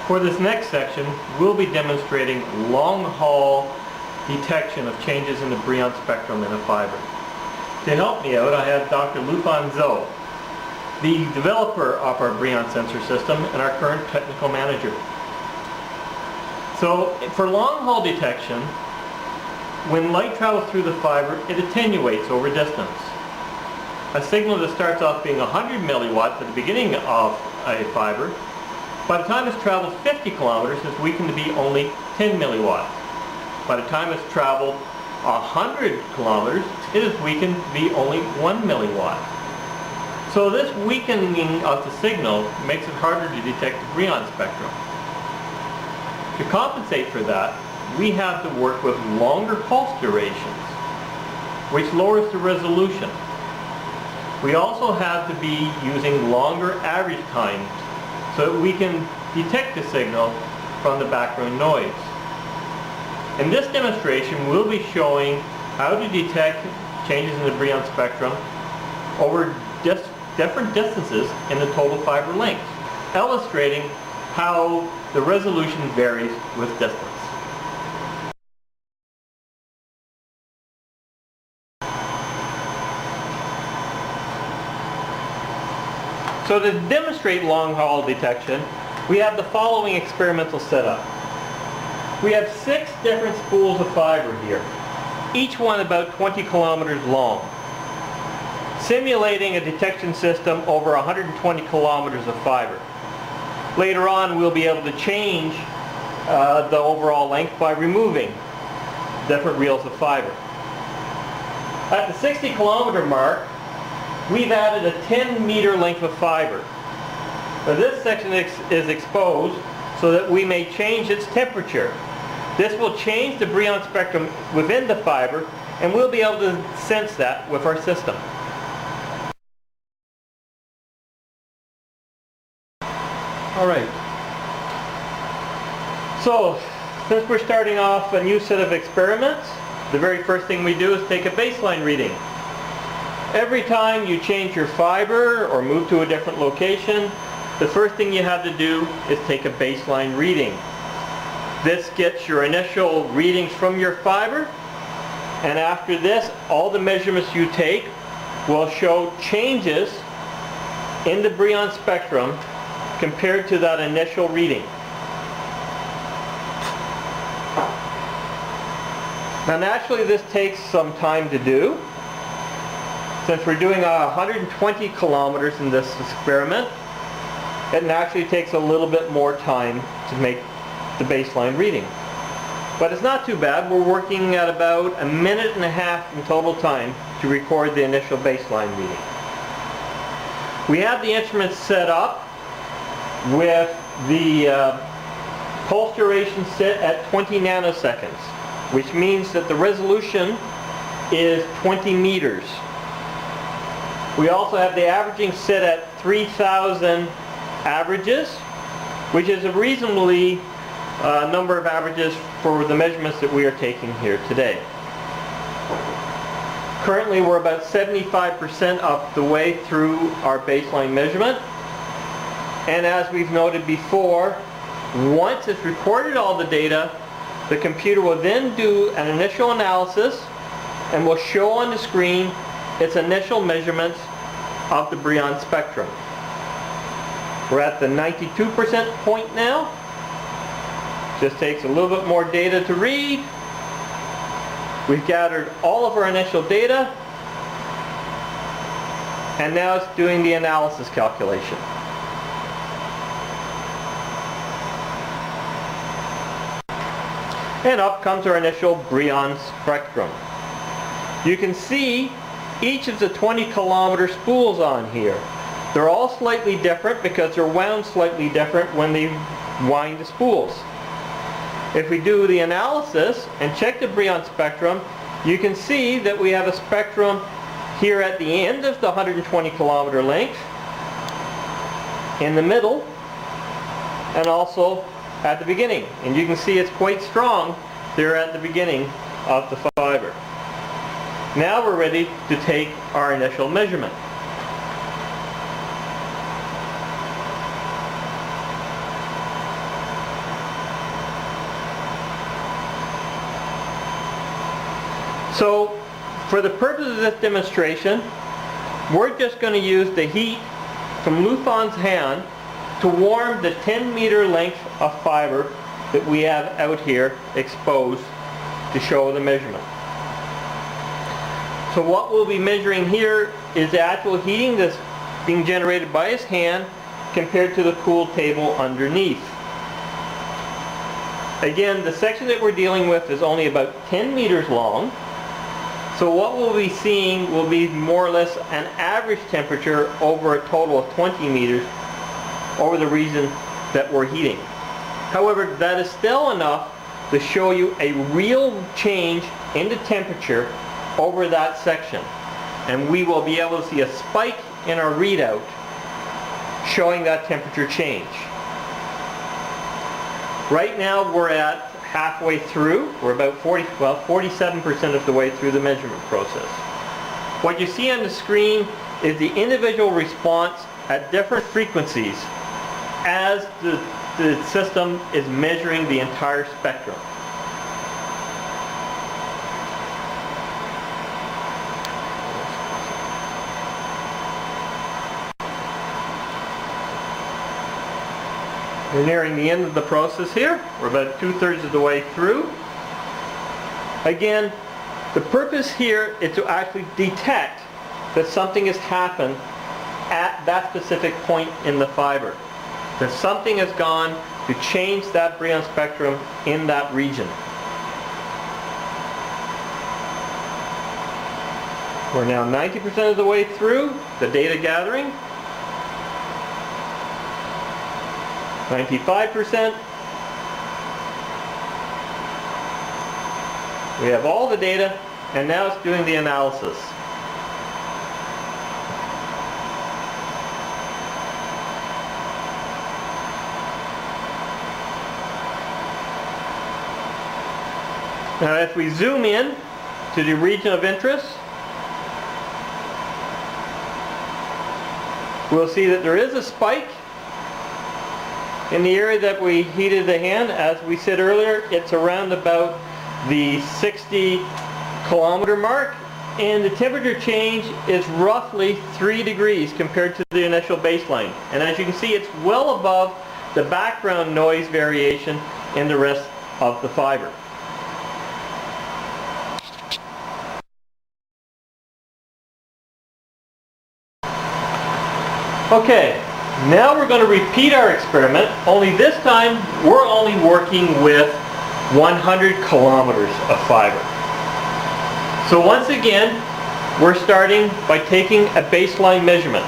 For this next section, we'll be demonstrating long-haul detection of changes in the Brillouin spectrum in a fiber. To help me out, I have Dr. Lufan Zhou, the developer of our Brillouin sensor system and our current technical manager. So, for long-haul detection, when light travels through the fiber, it attenuates over distance. A signal that starts off being 100 milliwatts at the beginning of a fiber, by the time it's traveled 50 kilometers, is weakened to be only 10 milliwatts. By the time it's traveled 100 kilometers, it is weakened to be only 1 milliwatt. So this weakening of the signal makes it harder to detect the Brillouin spectrum. To compensate for that, we have to work with longer pulse durations, which lowers the resolution. We also have to be using longer average times so that we can detect the signal from the background noise. In this demonstration, we'll be showing how to detect changes in the Brillouin spectrum over different distances in the total fiber length, illustrating how the resolution varies with distance. So to demonstrate long-haul detection, we have the following experimental setup. We have 6 different spools of fiber here, each one about 20 kilometers long, simulating a detection system over 120 kilometers of fiber. Later on, we'll be able to change the overall length by removing different reels of fiber. At the 60 kilometer mark, we've added a 10 meter length of fiber. Now this section is exposed so that we may change its temperature. This will change the Brillouin spectrum within the fiber, and we'll be able to sense that with our system. Alright, so since we're starting off a new set of experiments, the very first thing we do is take a baseline reading. Every time you change your fiber or move to a different location, the first thing you have to do is take a baseline reading. This gets your initial readings from your fiber, and after this, all the measurements you take will show changes in the Brillouin spectrum compared to that initial reading. Now naturally this takes some time to do. Since we're doing 120 kilometers in this experiment, it naturally takes a little bit more time to make the baseline reading. But it's not too bad. We're working at about 1.5 minutes in total time to record the initial baseline reading. We have the instrument set up with the pulse duration set at 20 nanoseconds, which means that the resolution is 20 meters. We also have the averaging set at 3,000 averages, which is a reasonably number of averages for the measurements that we are taking here today. Currently we're about 75% of the way through our baseline measurement, and as we've noted before, once it's recorded all the data, the computer will then do an initial analysis and will show on the screen its initial measurements of the Brillouin spectrum. We're at the 92% point now. Just takes a little bit more data to read. We've gathered all of our initial data, and now it's doing the analysis calculation. And up comes our initial Brillouin spectrum. You can see each of the 20 kilometer spools on here. They're all slightly different because they're wound slightly different when they wind the spools. If we do the analysis and check the Brillouin spectrum, you can see that we have a spectrum here at the end of the 120 kilometer length, in the middle, and also at the beginning. And you can see it's quite strong there at the beginning of the fiber. Now we're ready to take our initial measurement. So for the purpose of this demonstration, we're just going to use the heat from Lufon's hand to warm the 10-meter length of fiber that we have out here exposed to show the measurement. So what we'll be measuring here is the actual heating that's being generated by his hand compared to the cool table underneath. Again, the section that we're dealing with is only about 10 meters long. So what we'll be seeing will be more or less an average temperature over a total of 20 meters over the region that we're heating. However, that is still enough to show you a real change in the temperature over that section. And we will be able to see a spike in our readout showing that temperature change. Right now we're at halfway through. We're about 47% of the way through the measurement process. What you see on the screen is the individual response at different frequencies as the system is measuring the entire spectrum. We're nearing the end of the process here. We're about 2/3 of the way through. Again, the purpose here is to actually detect that something has happened at that specific point in the fiber. That something has gone to change that Brillouin spectrum in that region. We're now 90% of the way through the data gathering. 95%. We have all the data, and now it's doing the analysis. Now if we zoom in to the region of interest, we'll see that there is a spike in the area that we heated the hand. As we said earlier, it's around about the 60 kilometer mark, and the temperature change is roughly 3 degrees compared to the initial baseline. And as you can see, it's well above the background noise variation in the rest of the fiber. Okay, now we're going to repeat our experiment, only this time we're only working with 100 kilometers of fiber. So once again, we're starting by taking a baseline measurement.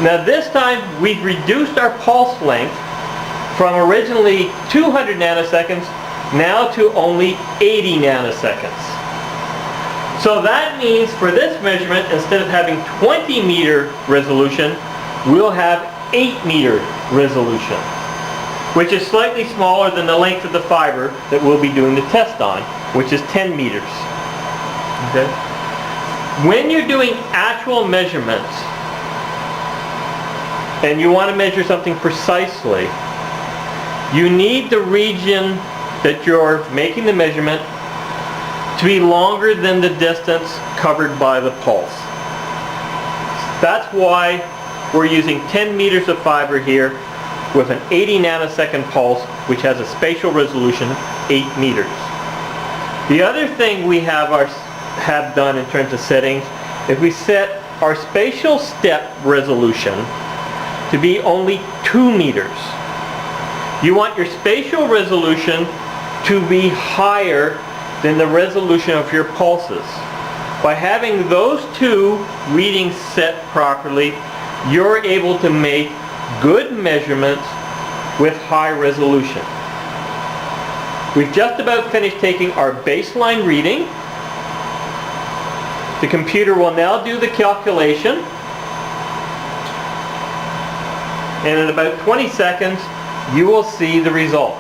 Now this time we've reduced our pulse length from originally 200 nanoseconds now to only 80 nanoseconds. So that means for this measurement, instead of having 20 meter resolution, we'll have 8 meter resolution, which is slightly smaller than the length of the fiber that we'll be doing the test on, which is 10 meters. Okay? When you're doing actual measurements and you want to measure something precisely, you need the region that you're making the measurement to be longer than the distance covered by the pulse. That's why we're using 10 meters of fiber here with an 80 nanosecond pulse, which has a spatial resolution of 8 meters. The other thing we have done in terms of settings is we set our spatial step resolution to be only 2 meters. You want your spatial resolution to be higher than the resolution of your pulses. By having those two readings set properly, you're able to make good measurements with high resolution. We've just about finished taking our baseline reading. The computer will now do the calculation, and in about 20 seconds you will see the result.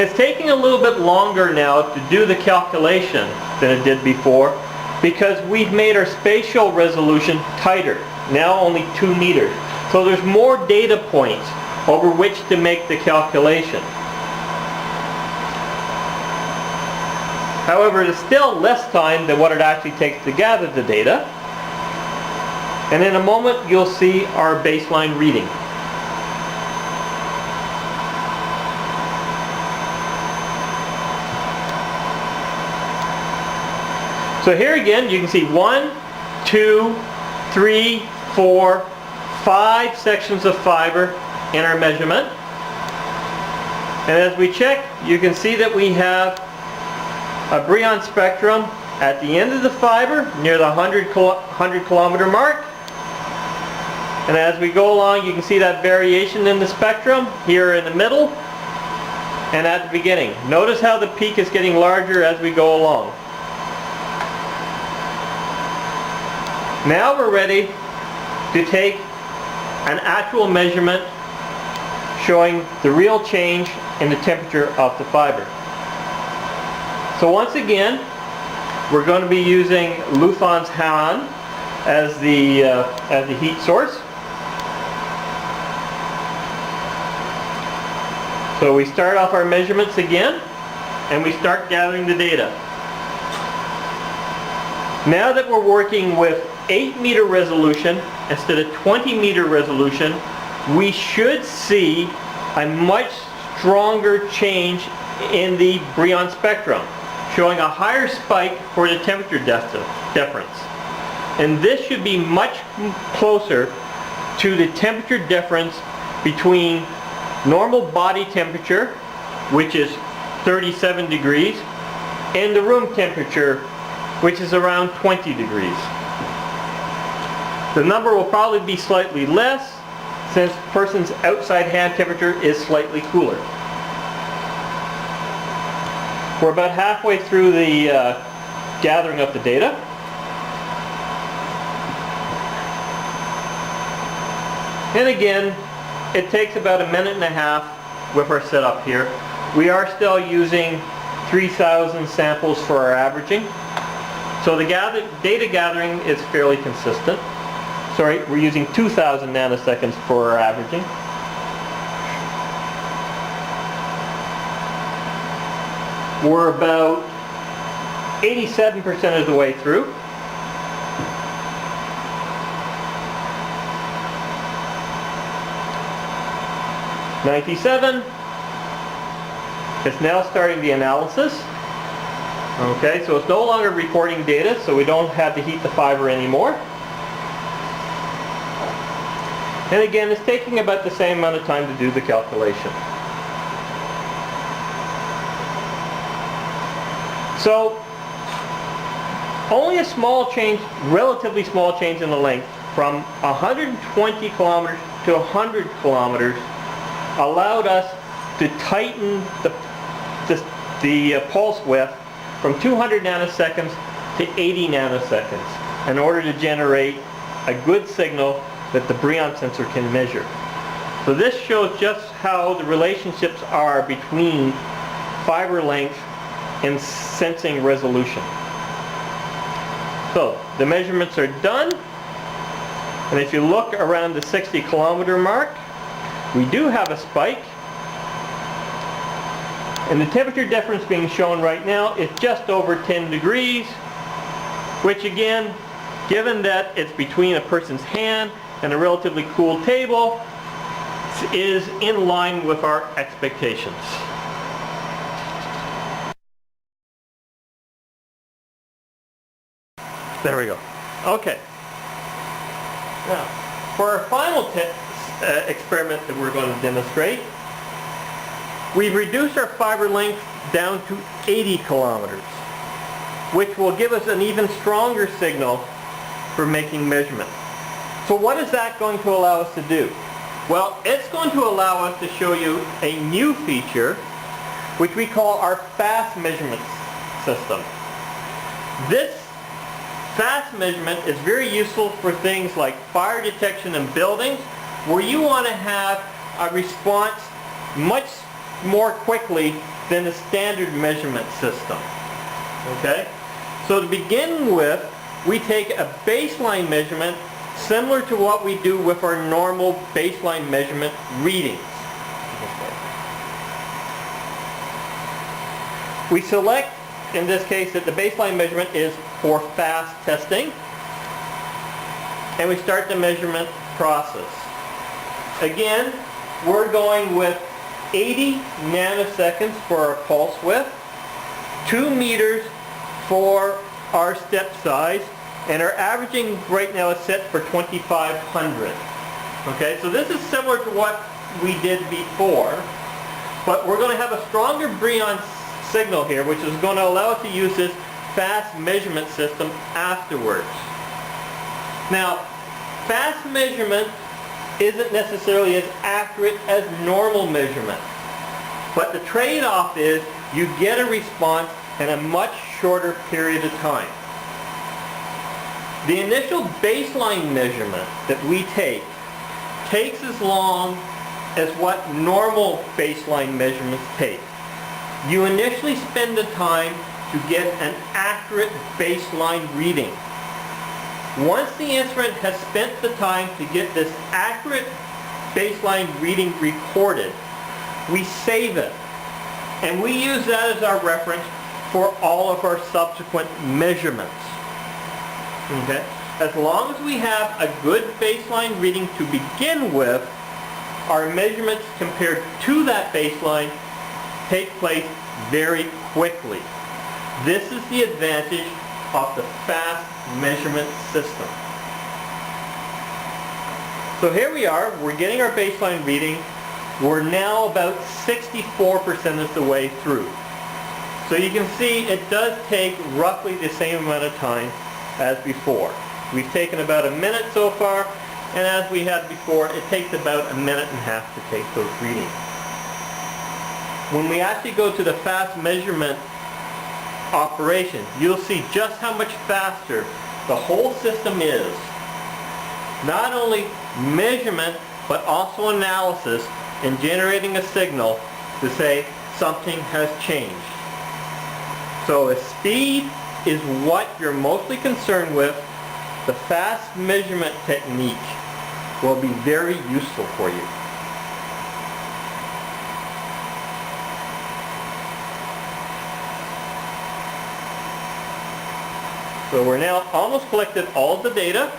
It's taking a little bit longer now to do the calculation than it did before because we've made our spatial resolution tighter, now only 2 meters. So there's more data points over which to make the calculation. However, it is still less time than what it actually takes to gather the data. And in a moment, you'll see our baseline reading. So here again, you can see 1, 2, 3, 4, 5 sections of fiber in our measurement. And as we check, you can see that we have a Brillouin spectrum at the end of the fiber near the 100 kilometer mark. And as we go along, you can see that variation in the spectrum here in the middle and at the beginning. Notice how the peak is getting larger as we go along. Now we're ready to take an actual measurement showing the real change in the temperature of the fiber. So once again, we're going to be using Luffan's Han as the heat source. So we start off our measurements again, and we start gathering the data. Now that we're working with 8-meter resolution instead of 20-meter resolution, we should see a much stronger change in the Brillouin spectrum, showing a higher spike for the temperature difference. And this should be much closer to the temperature difference between normal body temperature, which is 37 degrees, and the room temperature, which is around 20 degrees. The number will probably be slightly less since the person's outside hand temperature is slightly cooler. We're about halfway through the gathering of the data. And again, it takes about 1.5 minutes with our setup here. We are still using 3,000 samples for our averaging. So the data gathering is fairly consistent. Sorry, we're using 2,000 nanoseconds for our averaging. We're about 87% of the way through. (97). It's now starting the analysis. Okay, so it's no longer recording data, so we don't have to heat the fiber anymore. And again, it's taking about the same amount of time to do the calculation. So, only a small change, relatively small change in the length from 120 kilometers to 100 kilometers allowed us to tighten the pulse width from 200 nanoseconds to 80 nanoseconds in order to generate a good signal that the Brillouin sensor can measure. So this shows just how the relationships are between fiber length and sensing resolution. So the measurements are done, and if you look around the 60 kilometer mark, we do have a spike, and the temperature difference being shown right now is just over 10 degrees, which again, given that it's between a person's hand and a relatively cool table, is in line with our expectations. There we go. Okay. Now, for our final experiment that we're going to demonstrate, we've reduced our fiber length down to 80 kilometers, which will give us an even stronger signal for making measurements. So what is that going to allow us to do? Well, it's going to allow us to show you a new feature, which we call our fast measurement system. This fast measurement is very useful for things like fire detection in buildings, where you want to have a response much more quickly than the standard measurement system. Okay? So to begin with, we take a baseline measurement similar to what we do with our normal baseline measurement readings. We select, in this case, that the baseline measurement is for fast testing, and we start the measurement process. Again, we're going with 80 nanoseconds for our pulse width, 2 meters for our step size, and our averaging right now is set for 2,500. Okay, so this is similar to what we did before, but we're going to have a stronger Brillouin signal here, which is going to allow us to use this fast measurement system afterwards. Now, fast measurement isn't necessarily as accurate as normal measurement, but the trade-off is you get a response in a much shorter period of time. The initial baseline measurement that we takes as long as what normal baseline measurements take. You initially spend the time to get an accurate baseline reading. Once the instrument has spent the time to get this accurate baseline reading recorded, we save it. And we use that as our reference for all of our subsequent measurements. Okay? As long as we have a good baseline reading to begin with, our measurements compared to that baseline take place very quickly. This is the advantage of the fast measurement system. So here we are, we're getting our baseline reading. We're now about 64% of the way through. So you can see it does take roughly the same amount of time as before. We've taken about a minute so far, and as we had before, it takes about a minute and a half to take those readings. When we actually go to the fast measurement operation, you'll see just how much faster the whole system is. Not only measurement, but also analysis and generating a signal to say something has changed. So if speed is what you're mostly concerned with, the fast measurement technique will be very useful for you. So we're now almost collected all of the data,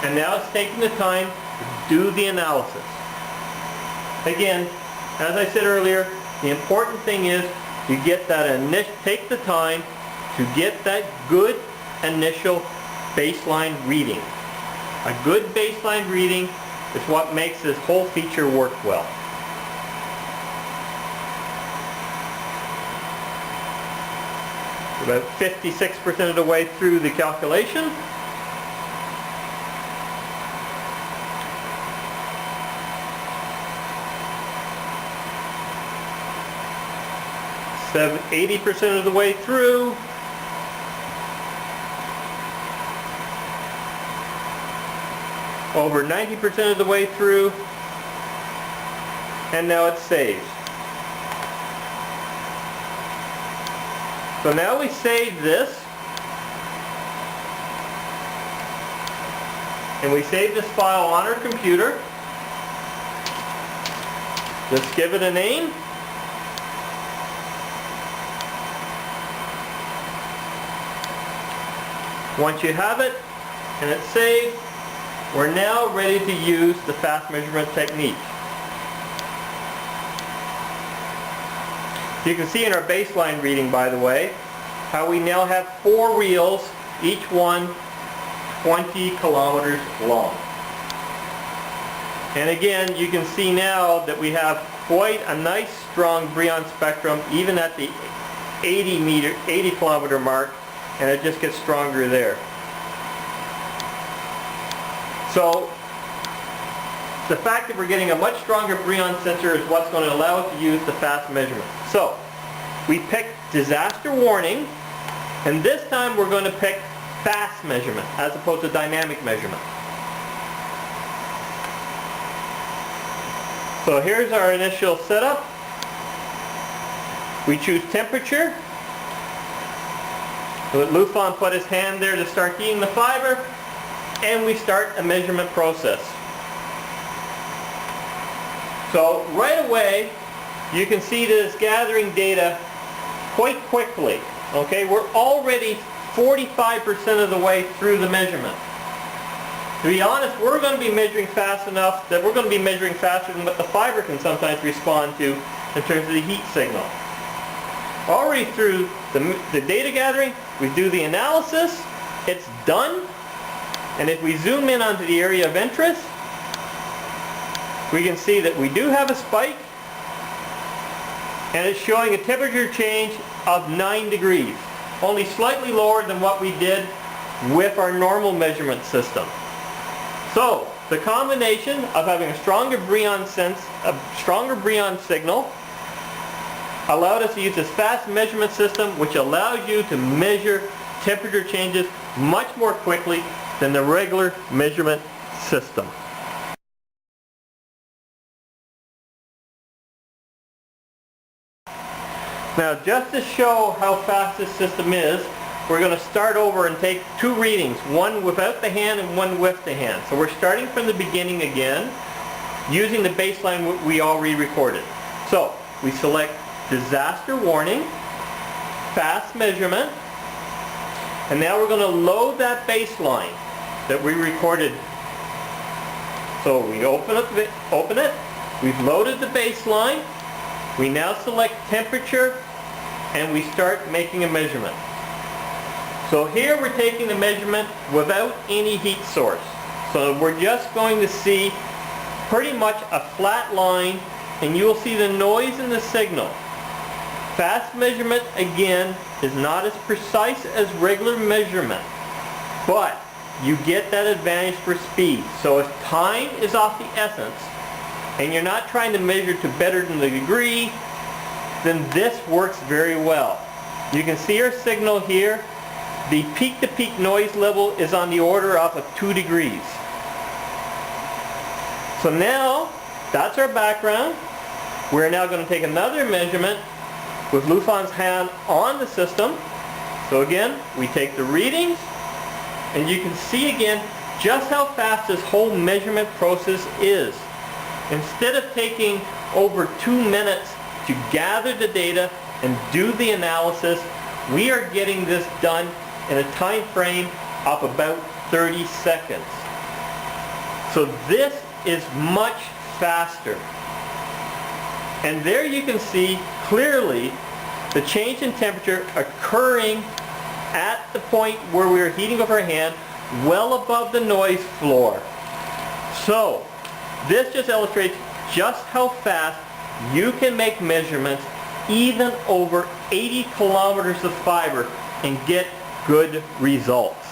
and now it's taking the time to do the analysis. Again, as I said earlier, the important thing is you get that take the time to get that good initial baseline reading. A good baseline reading is what makes this whole feature work well. About 56% of the way through the calculation. So 80% of the way through. Over 90% of the way through. And now it's saved. So now we save this, and we save this file on our computer. Just give it a name. Once you have it and it's saved, we're now ready to use the fast measurement technique. You can see in our baseline reading, by the way, how we now have 4 reels, each one 20 kilometers long. And again, you can see now that we have quite a nice strong Brillouin spectrum, even at the 80 kilometer mark, and it just gets stronger there. So the fact that we're getting a much stronger Brillouin sensor is what's going to allow us to use the fast measurement. So we picked disaster warning, and this time we're going to pick fast measurement as opposed to dynamic measurement. So here's our initial setup. We choose temperature. Lufan put his hand there to start heating the fiber, and we start a measurement process. So right away, you can see that it's gathering data quite quickly. Okay, we're already 45% of the way through the measurement. To be honest, we're going to be measuring fast enough that we're going to be measuring faster than what the fiber can sometimes respond to in terms of the heat signal. Already through the data gathering, we do the analysis, it's done, and if we zoom in onto the area of interest, we can see that we do have a spike, and it's showing a temperature change of 9 degrees, only slightly lower than what we did with our normal measurement system. So, the combination of having a stronger Brillouin signal allowed us to use this fast measurement system, which allows you to measure temperature changes much more quickly than the regular measurement system. Now, just to show how fast this system is, we're going to start over and take two readings, one without the hand and one with the hand. So we're starting from the beginning again, using the baseline we already recorded. So we select disaster warning, fast measurement, and now we're going to load that baseline that we recorded. So we open it, we've loaded the baseline, we now select temperature, and we start making a measurement. So here we're taking the measurement without any heat source. So we're just going to see pretty much a flat line, and you'll see the noise in the signal. Fast measurement, again, is not as precise as regular measurement, but you get that advantage for speed. So if time is of the essence, and you're not trying to measure to better than the degree, then this works very well. You can see our signal here. The peak-to-peak noise level is on the order of 2 degrees. So now, that's our background. We're now going to take another measurement with Lufan's hand on the system. So again, we take the readings, and you can see again just how fast this whole measurement process is. Instead of taking over 2 minutes to gather the data and do the analysis, we are getting this done in a time frame of about 30 seconds. So this is much faster. And there you can see clearly the change in temperature occurring at the point where we are heating with our hand, well above the noise floor. So this just illustrates just how fast you can make measurements even over 80 kilometers of fiber and get good results.